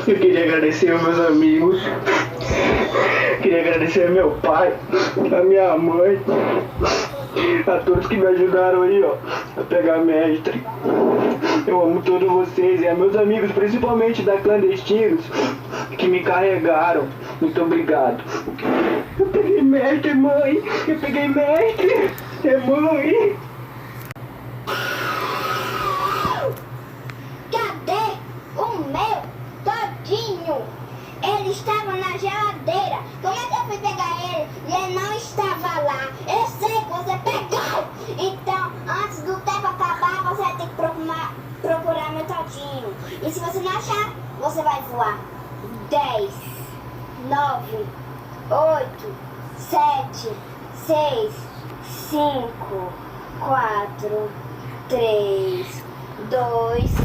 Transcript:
Eu queria agradecer aos meus amigos. Queria agradecer ao meu pai, a minha mãe, a todos que me ajudaram aí, ó, a pegar mestre. Eu amo todos vocês e a meus amigos, principalmente da Clandestinos, que me carregaram. Muito obrigado. Eu peguei mestre, mãe. Eu peguei mestre. É mãe. Cadê o meu todinho? Ele estava na geladeira. Como é que eu fui pegar ele e ele não estava lá? Eu sei que você pegou. Então, antes do tempo acabar, você vai ter que procurar meu todinho. E se você não achar, você vai voar. 10, 9, 8, 7, 6, 5, 4, 3, 2,